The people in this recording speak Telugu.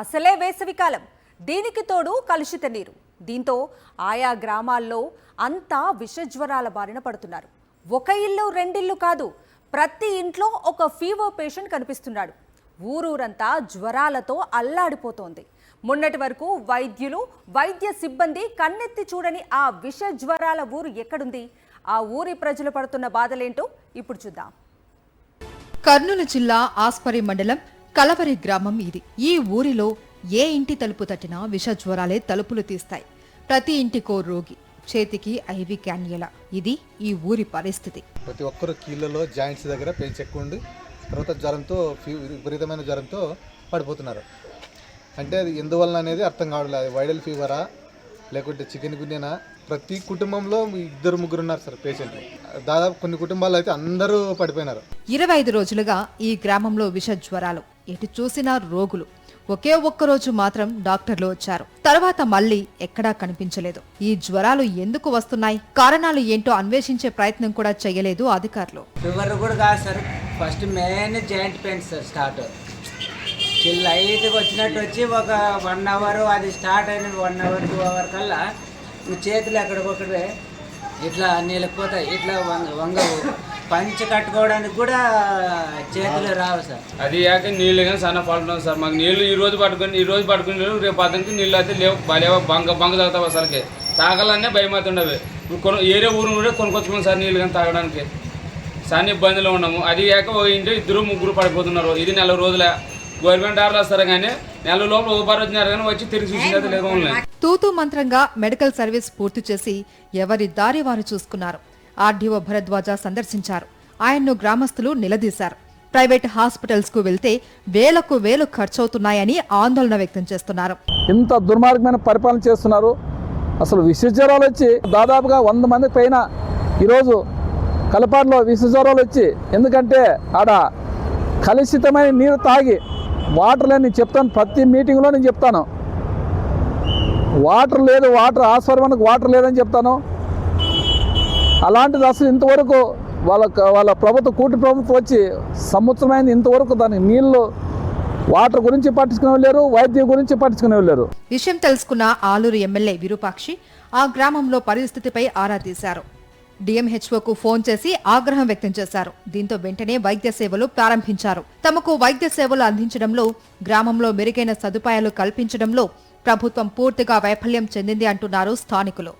అసలే వేసవికాలం, దీనికి తోడు కలుషిత నీరు. దీంతో ఆయా గ్రామాల్లో అంతా విషజ్వరాల బారిన పడుతున్నారు. ఒక ఇల్లు రెండిల్లు కాదు, ప్రతి ఇంట్లో ఒక ఫీవర్ పేషెంట్ కనిపిస్తున్నాడు. ఊరూరంతా జ్వరాలతో అల్లాడిపోతోంది. మొన్నటి వరకు వైద్యులు, వైద్య సిబ్బంది కన్నెత్తి చూడని ఆ విష జ్వరాల ఊరు ఎక్కడుంది? ఆ ఊరి ప్రజలు పడుతున్న బాధలేంటో ఇప్పుడు చూద్దాం. కర్నూలు జిల్లా ఆస్పరి మండలం కలవరి గ్రామం ఇది. ఈ ఊరిలో ఏ ఇంటి తలుపు తట్టినా విష జ్వరాలే తలుపులు తీస్తాయి. ప్రతి ఇంటికో రోగి, చేతికి ఐవి క్యాన్యులా. ఇది ఈ ఊరి పరిస్థితి. ప్రతి ఒక్కరు కీళ్ళలో జాయింట్స్ దగ్గర పెయిన్స్ ఎక్కువ ఉండి తర్వాత జ్వరంతో విపరీతమైన జ్వరంతో పడిపోతున్నారు. అంటే అది ఎందువలన అనేది అర్థం కావట్లేదు. వైరల్ ఫీవరా లేకుంటే చికెన్ గున్యనా? ప్రతి కుటుంబంలో 2-3 ఉన్నారు సార్ పేషెంట్లు. దాదాపు కొన్ని కుటుంబాలు అయితే అందరూ పడిపోయినారు. 25 రోజులుగా ఈ గ్రామంలో విష జ్వరాలు. ఎటు చూసినా రోగులు. ఒకే ఒక్క రోజు మాత్రం డాక్టర్లు వచ్చారు. తర్వాత మళ్లీ ఎక్కడా కనిపించలేదు. ఈ జ్వరాలు ఎందుకు వస్తున్నాయి, కారణాలు ఏంటో అన్వేషించే ప్రయత్నం కూడా చేయలేదు అధికారులు. ఫీవర్ కూడా కాదు sir, first main joint pain sir. Start లైట్గా వచ్చినట్టు వచ్చి ఒక 1 అవర్, అది స్టార్ట్ అయిన 1 అవర్ 2 అవర్ కల్లా చేతులు ఎక్కడికొక్కడే ఇట్లా నీళ్ళకపోతాయి, ఇట్లా వంగవు. పంచి కట్టుకోవడానికి కూడా చేతులు రావు సార్. అది యాక నీళ్ళు కానీ సన్న పడుతున్నాం సార్. మాకు నీళ్ళు ఈ రోజు పట్టుకుని రేపు పద్ధతికి నీళ్ళు అయితే లేవు. బంగ తాగుతావు అసలుకి. తాగాలనే భయం అవుతుండవి. ఏరే ఊరు కూడా కొనుక్కొచ్చుకున్నాం సార్ నీళ్ళు కానీ తాగడానికి. చాలా ఇబ్బందిలో ఉన్నాము. అది యాక ఇంటి 2-3 పడిపోతున్నారు. ఇది 4 రోజుల గవర్నమెంట్ ఆర్డర్ వస్తారు కానీ 4 లోపల ఒకపారు వచ్చినారు కానీ వచ్చి తిరిగి చూసినది లేదు. తూతూ మంత్రంగా మెడికల్ సర్వీస్ పూర్తి చేసి ఎవరి దారి వారు చూసుకున్నారు. ఆర్డీఓ భరద్వాజ సందర్శించారు. ఆయన్ను గ్రామస్తులు నిలదీశారు. ప్రైవేట్ హాస్పిటల్స్ కు వెళ్తే వేలు ఖర్చవుతున్నాయని ఆందోళన వ్యక్తం చేస్తున్నారు. ఇంత దుర్మార్గమైన పరిపాలన చేస్తున్నారు. అసలు విషజ్వరాలు వచ్చి దాదాపుగా 100 మంది పైన ఈరోజు కలపాడులో విషజ్వరాలు వచ్చి, ఎందుకంటే ఆడ కలుషితమైన నీరు తాగి వాటర్ లేని చెప్తాను. ప్రతి మీటింగ్లో నేను చెప్తాను, వాటర్ లేదు, ఆస్పర్మనకు వాటర్ లేదని చెప్తాను. అలాంటిది అసలు ఇంతవరకు వాళ్ళ ప్రభుత్వం, కూటి ప్రభుత్వం వచ్చి సంవత్సరమైంది, ఇంతవరకు దానికి నీళ్లు వాటర్ గురించి పట్టించుకునే లేరు, వైద్యం గురించి పట్టించుకునే లేరు. విషయం తెలుసుకున్న ఆలూరు ఎమ్మెల్యే విరూపాక్షి ఆ గ్రామంలో పరిస్థితిపై ఆరా తీశారు. డిఎంహెచ్ఓకు ఫోన్ చేసి ఆగ్రహం వ్యక్తం చేశారు. దీంతో వెంటనే వైద్య సేవలు ప్రారంభించారు. తమకు వైద్య సేవలు అందించడంలో, గ్రామంలో మెరుగైన సదుపాయాలు కల్పించడంలో ప్రభుత్వం పూర్తిగా వైఫల్యం చెందింది అంటున్నారు స్థానికులు.